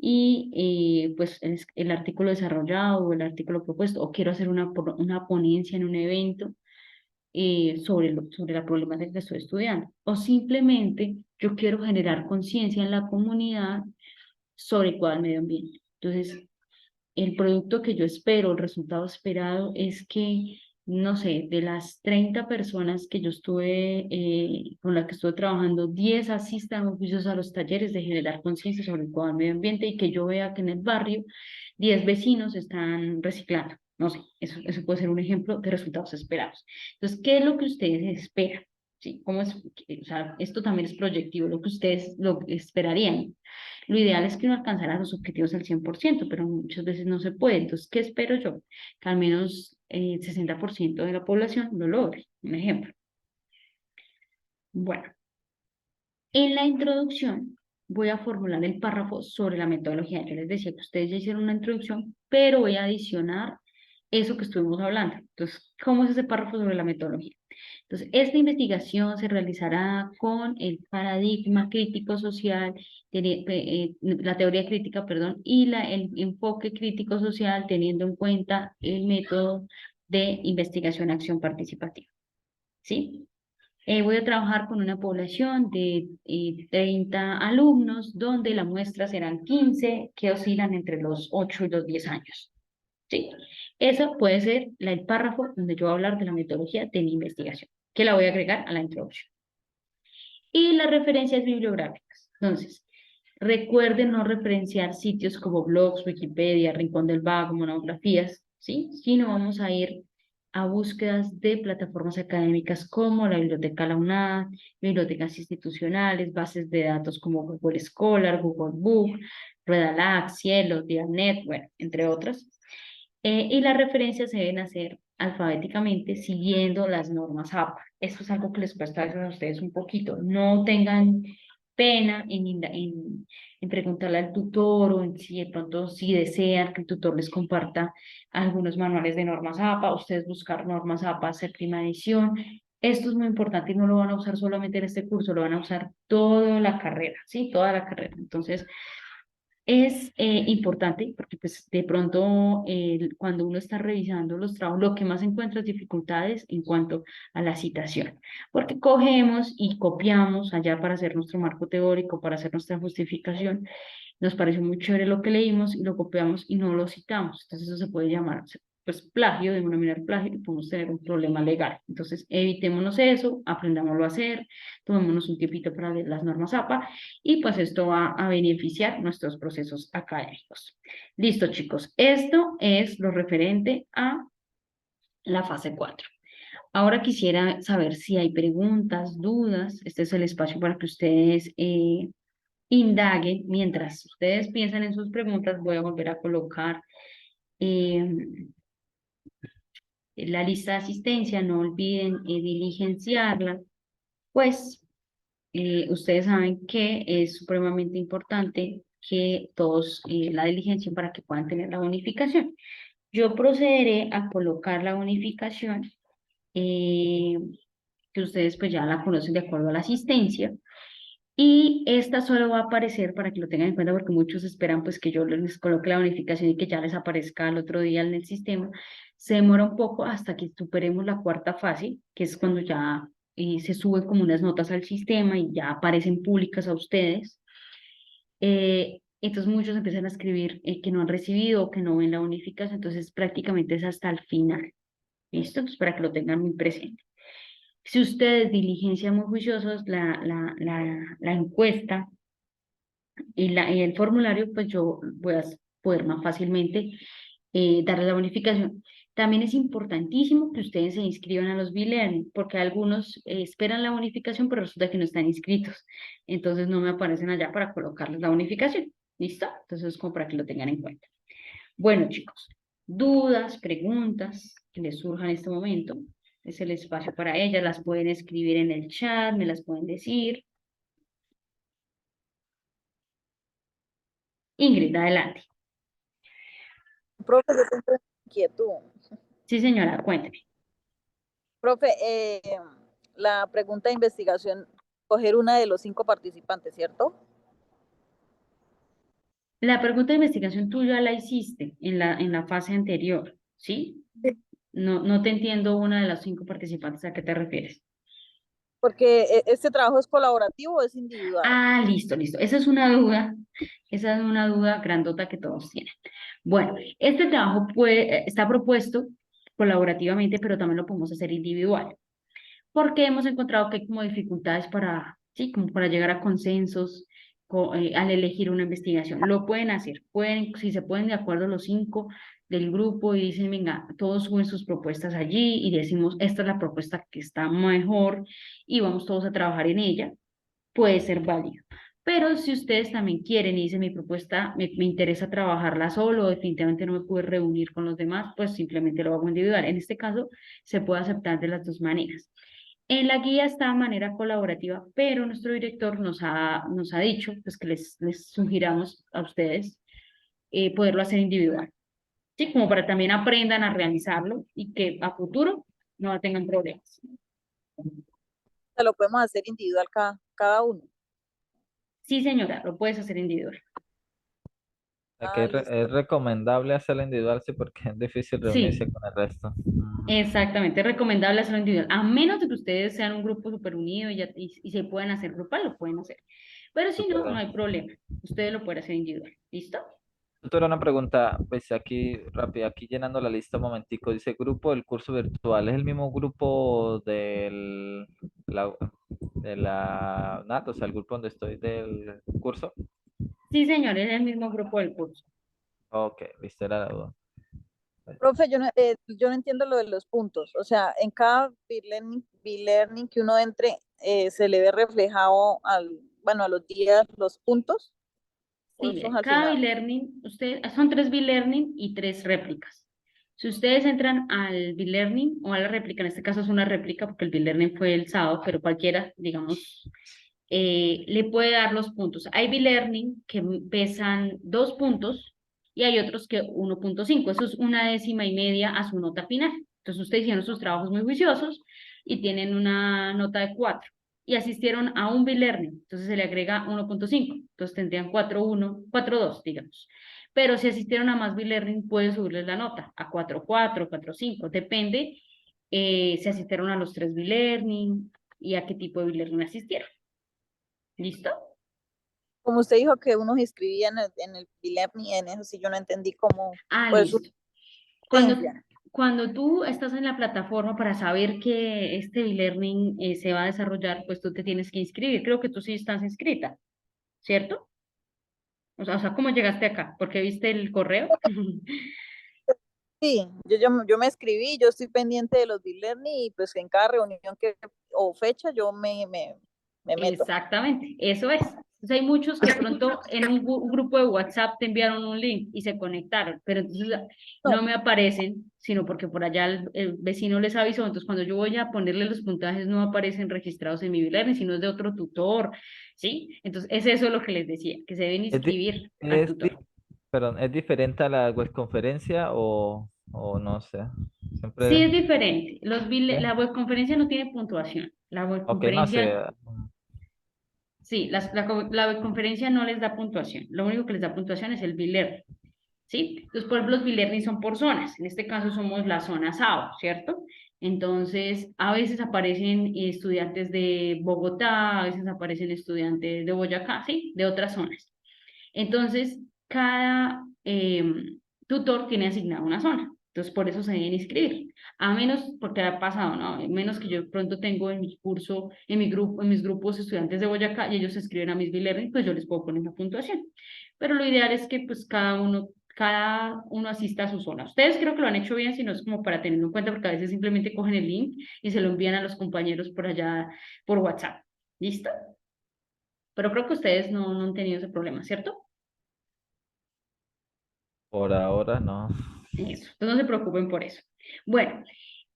y pues el artículo desarrollado o el artículo propuesto, o quiero hacer una ponencia en un evento sobre la problemática que estoy estudiando, o simplemente yo quiero generar conciencia en la comunidad sobre el cuidado del medio ambiente. Entonces, el producto que yo espero, el resultado esperado es que, no sé, de las 30 personas que yo estuve, con las que estuve trabajando, 10 asistan oficios a los talleres de generar conciencia sobre el cuidado del medio ambiente y que yo vea que en el barrio 10 vecinos están reciclando. No sé, eso puede ser un ejemplo de resultados esperados. Entonces, ¿qué es lo que ustedes esperan? ¿Sí? ¿Cómo es? O sea, esto también es proyectivo, lo que ustedes lo esperarían. Lo ideal es que uno alcanzara los objetivos al 100%, pero muchas veces no se puede. Entonces, ¿qué espero yo? Que al menos el 60% de la población lo logre. Un ejemplo. Bueno, en la introducción voy a formular el párrafo sobre la metodología. Yo les decía que ustedes ya hicieron una introducción, pero voy a adicionar eso que estuvimos hablando. Entonces, ¿cómo es ese párrafo sobre la metodología? Entonces, esta investigación se realizará con el paradigma crítico social, la teoría crítica, perdón, y el enfoque crítico social teniendo en cuenta el método de investigación-acción participativa. ¿Sí? Voy a trabajar con una población de 30 alumnos, donde la muestra serán 15 que oscilan entre los 8 y los 10 años. ¿Sí? Eso puede ser el párrafo donde yo voy a hablar de la metodología de mi investigación, que la voy a agregar a la introducción. Y las referencias bibliográficas. Entonces, recuerden no referenciar sitios como blogs, Wikipedia, Rincón del Vago, monografías, ¿sí? Sino vamos a ir a búsquedas de plataformas académicas como la Biblioteca La UNAD, bibliotecas institucionales, bases de datos como Google Scholar, Google Book, Redalac, Cielo, Dialnet, bueno, entre otras. Y las referencias se deben hacer alfabéticamente siguiendo las normas APA. Esto es algo que les cuesta a veces a ustedes un poquito. No tengan pena en preguntarle al tutor o en si de pronto si desean que el tutor les comparta algunos manuales de normas APA, ustedes buscar normas APA, séptima edición. Esto es muy importante y no lo van a usar solamente en este curso, lo van a usar toda la carrera, ¿sí? Toda la carrera. Entonces, Es importante porque pues de pronto cuando uno está revisando los trabajos, lo que más encuentra es dificultades en cuanto a la citación, porque cogemos y copiamos allá para hacer nuestro marco teórico, para hacer nuestra justificación, nos pareció muy chévere lo que leímos y lo copiamos y no lo citamos, entonces eso se puede llamar pues plagio, denominar plagio y podemos tener un problema legal. Entonces evitémonos eso, aprendámoslo a hacer, tomémonos un tiempito para leer las normas APA y pues esto va a beneficiar nuestros procesos académicos. Listo, chicos. Esto es lo referente a la fase 4. Ahora quisiera saber si hay preguntas, dudas. Este es el espacio para que ustedes indaguen. Mientras ustedes piensan en sus preguntas, voy a volver a colocar eh, la lista de asistencia. No olviden diligenciarla, pues ustedes saben que es supremamente importante que todos la diligencien para que puedan tener la bonificación. Yo procederé a colocar la bonificación, eh, que ustedes pues ya la conocen de acuerdo a la asistencia, y esta solo va a aparecer para que lo tengan en cuenta porque muchos esperan pues que yo les coloque la bonificación y que ya les aparezca al otro día en el sistema. Se demora un poco hasta que superemos la cuarta fase, que es cuando ya se suben como unas notas al sistema y ya aparecen públicas a ustedes. Entonces muchos empiezan a escribir que no han recibido o que no ven la bonificación, entonces prácticamente es hasta el final. ¿Listo? Entonces, para que lo tengan muy presente. Si ustedes diligencian muy juiciosos la encuesta y el formulario, pues yo voy a poder más fácilmente darles la bonificación. También es importantísimo que ustedes se inscriban a los B-Learning, porque algunos esperan la bonificación, pero resulta que no están inscritos. Entonces no me aparecen allá para colocarles la bonificación. ¿Listo? Entonces es como para que lo tengan en cuenta. Bueno, chicos, dudas, preguntas que les surjan en este momento. Es el espacio para ellas. Las pueden escribir en el chat, me las pueden decir. Ingrid, adelante. Profe, yo tengo una inquietud. Sí, señora, cuénteme. Profe, la pregunta de investigación, coger una de los 5 participantes, ¿cierto? La pregunta de investigación tuya la hiciste en la fase anterior, ¿sí? No, no te entiendo una de las 5 participantes. ¿A qué te refieres? Porque este trabajo es colaborativo o es individual. Ah, listo, listo. Esa es una duda. Esa es una duda grandota que todos tienen. Bueno, este trabajo está propuesto colaborativamente, pero también lo podemos hacer individual, porque hemos encontrado que hay como dificultades para, sí, como para llegar a consensos al elegir una investigación. Lo pueden hacer, pueden, si se pueden de acuerdo los 5 del grupo y dicen, venga, todos suben sus propuestas allí y decimos, esta es la propuesta que está mejor y vamos todos a trabajar en ella, puede ser válido. Pero si ustedes también quieren y dicen mi propuesta, me interesa trabajarla solo, definitivamente no me pude reunir con los demás, pues simplemente lo hago individual. En este caso, se puede aceptar de las dos maneras. En la guía está de manera colaborativa, pero nuestro director nos ha dicho pues, que les sugiramos a ustedes poderlo hacer individual, ¿sí? Como para también aprendan a realizarlo y que a futuro no tengan problemas. Se lo podemos hacer individual cada uno. Sí, señora, lo puedes hacer individual. O sea que Listo. es recomendable hacerlo individual, sí, porque es difícil reunirse Sí, con el resto. exactamente, es recomendable hacerlo individual, a menos de que ustedes sean un grupo súper unido y se pueden hacer grupal, lo pueden hacer. Pero si Súper no, no bien. hay problema. Ustedes lo pueden hacer individual. ¿Listo? Doctora, una pregunta, pues aquí rápida, aquí llenando la lista un momentico, dice grupo del curso virtual, ¿es el mismo grupo de la NAT, o sea, el grupo donde estoy del curso? Sí, señor, es el mismo grupo del curso. Ok, listo, era la duda. Profe, yo no entiendo lo de los puntos. O sea, en cada B-Learning que uno entre, se le ve reflejado bueno, a los días los puntos, o Sí, eso es mire, al cada final. B-Learning, son 3 B-Learning y 3 réplicas. Si ustedes entran al B-Learning o a la réplica, en este caso es una réplica porque el B-Learning fue el sábado, pero cualquiera, digamos, le puede dar los puntos. Hay B-Learning que pesan 2 puntos y hay otros que 1,5. Eso es una décima y media a su nota final. Entonces ustedes hicieron sus trabajos muy juiciosos y tienen una nota de 4. y asistieron a un B-Learning, entonces se le agrega 1.5, entonces tendrían 4.1, 4.2, digamos. Pero si asistieron a más B-Learning, puede subirles la nota a 4.4, 4.5, depende si asistieron a los 3 B-Learning y a qué tipo de B-Learning asistieron. ¿Listo? Como usted dijo que uno se inscribía en el e-learning, en eso sí yo no entendí cómo, Ah, pues su listo. Cuando, licencia. cuando tú estás en la plataforma para saber que este e-learning se va a desarrollar, pues tú te tienes que inscribir. Creo que tú sí estás inscrita, ¿cierto? O sea, ¿cómo llegaste acá? ¿Porque viste el correo? Sí, yo me escribí, yo estoy pendiente de los e-learning y pues en cada reunión o fecha yo me meto. Exactamente, eso es. Entonces hay muchos que de pronto en un grupo de WhatsApp te enviaron un link y se conectaron, pero entonces No, no me aparecen, sino porque por allá el vecino les avisó. Entonces cuando yo voy a ponerle los puntajes no aparecen registrados en mi Learning, sino es de otro tutor, ¿sí? Entonces es eso lo que les decía, que se deben ¿Es, di- inscribir al es, tutor. perdón, ¿es diferente a la webconferencia o no sé? Sí Siempre, es diferente. ¿sí? La webconferencia no tiene puntuación. La Ok, no sé. webconferencia sí, la webconferencia no les da puntuación. Lo único que les da puntuación es el B-Learning, ¿sí? Entonces, por ejemplo, los B-Learning son por zonas. En este caso somos la zona SAO, ¿cierto? Entonces, a veces aparecen estudiantes de Bogotá, a veces aparecen estudiantes de Boyacá, ¿sí? De otras zonas. Entonces, cada tutor tiene asignada una zona. Entonces, por eso se deben inscribir. A menos, porque ha pasado, ¿no? A menos que yo de pronto tengo en mi curso, en mi grupo, en mis grupos estudiantes de Boyacá y ellos se escriben a mis B-Learning, pues yo les puedo poner la puntuación. Pero lo ideal es que pues cada uno asista a su zona. Ustedes creo que lo han hecho bien, si no es como para tenerlo en cuenta, porque a veces simplemente cogen el link y se lo envían a los compañeros por allá, por WhatsApp. ¿Listo? Pero creo que ustedes no han tenido ese problema, ¿cierto? Por ahora no. Eso, entonces no se preocupen por eso. Bueno,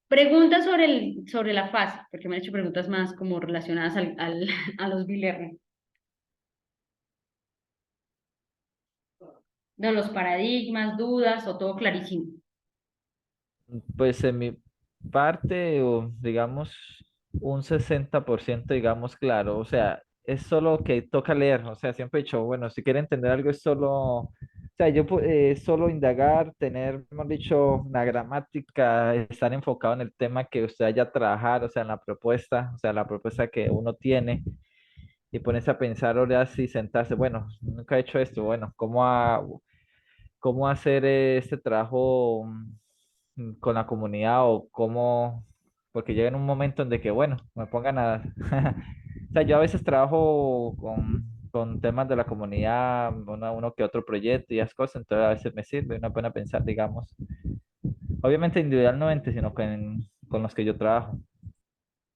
preguntas sobre la fase, porque me han hecho preguntas más como relacionadas a los B-Learning, de los paradigmas, dudas o todo clarísimo. Pues en mi parte, o digamos, un 60% digamos, claro. O sea, es solo que toca leer. O sea, siempre he dicho, bueno, si quiere entender algo es solo, o sea, solo indagar, tener, hemos dicho, una gramática, estar enfocado en el tema que usted haya a trabajar, o sea, en la propuesta, o sea, la propuesta que uno tiene. Y ponerse a pensar ahora sí, sentarse, bueno, nunca he hecho esto, bueno, cómo hacer este trabajo con la comunidad o cómo, porque llega en un momento en de que, bueno, me pongan a, o sea, yo a veces trabajo con temas de la comunidad, uno que otro proyecto y esas cosas, entonces a veces me sirve una pena pensar, digamos, obviamente individualmente, sino con los que yo trabajo.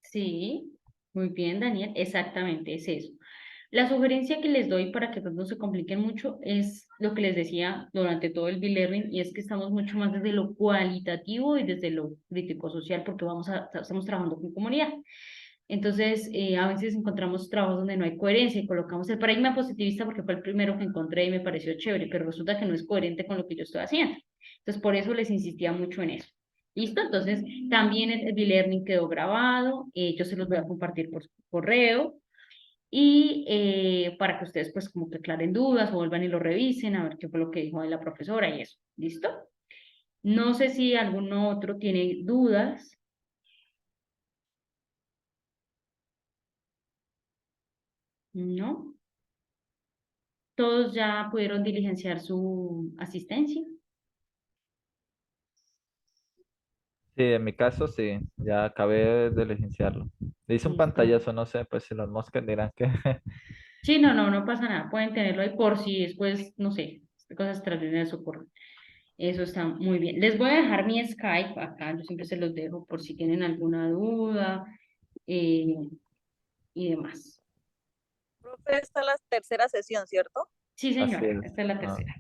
Sí, muy bien, Daniel, exactamente, es eso. La sugerencia que les doy para que pues, no se compliquen mucho es lo que les decía durante todo el B-Learning y es que estamos mucho más desde lo cualitativo y desde lo crítico social porque estamos trabajando con comunidad. Entonces, a veces encontramos trabajos donde no hay coherencia y colocamos el paradigma positivista porque fue el primero que encontré y me pareció chévere, pero resulta que no es coherente con lo que yo estoy haciendo. Entonces, por eso les insistía mucho en eso. ¿Listo? Entonces, también el e-learning quedó grabado, yo se los voy a compartir por correo y para que ustedes pues como que aclaren dudas o vuelvan y lo revisen a ver qué fue lo que dijo ahí la profesora y eso. ¿Listo? No sé si alguno otro tiene dudas, ¿no? Todos ya pudieron diligenciar su asistencia. Sí, en mi caso sí, ya acabé de licenciarlo. Le hice un Listo. pantallazo, no sé, pues si los moscas dirán que Sí, no pasa nada. Pueden tenerlo ahí por si después, no sé, cosas extraordinarias ocurren. Eso está muy bien. Les voy a dejar mi Skype acá, yo siempre se los dejo por si tienen alguna duda eh, y demás. Profe, esta es la tercera sesión, ¿cierto? Sí, así señora, es. esta es la Ah, tercera.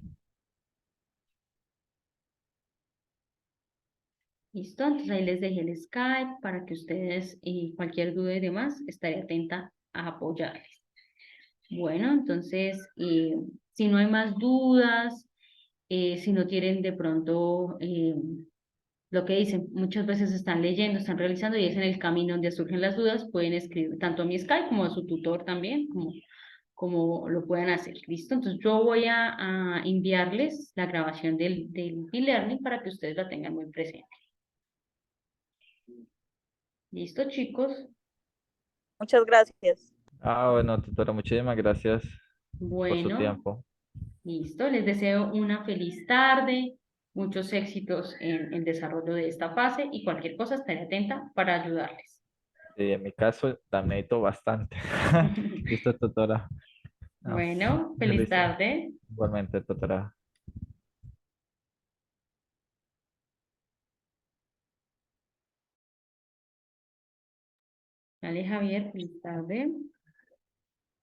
Listo, entonces ahí les dejé el Skype para que ustedes, cualquier duda y demás, estaré atenta a apoyarles. Bueno, entonces, si no hay más dudas, si no tienen de pronto lo que dicen, muchas veces están leyendo, están realizando y es en el camino donde surgen las dudas, pueden escribir tanto a mi Skype como a su tutor también, como lo puedan hacer. ¿Listo? Entonces yo voy a enviarles la grabación del e-learning para que ustedes la tengan muy presente. ¿Listo, chicos? Muchas gracias. Ah, bueno, tutora, muchísimas gracias por su Bueno, tiempo. listo. Les deseo una feliz tarde, muchos éxitos en el desarrollo de esta fase y cualquier cosa estaré atenta para ayudarles. Y en mi caso, también necesito bastante. Listo, tutora. Ah, Bueno, feliz listo. tarde. Igualmente, tutora. Vale, Javier, feliz tarde.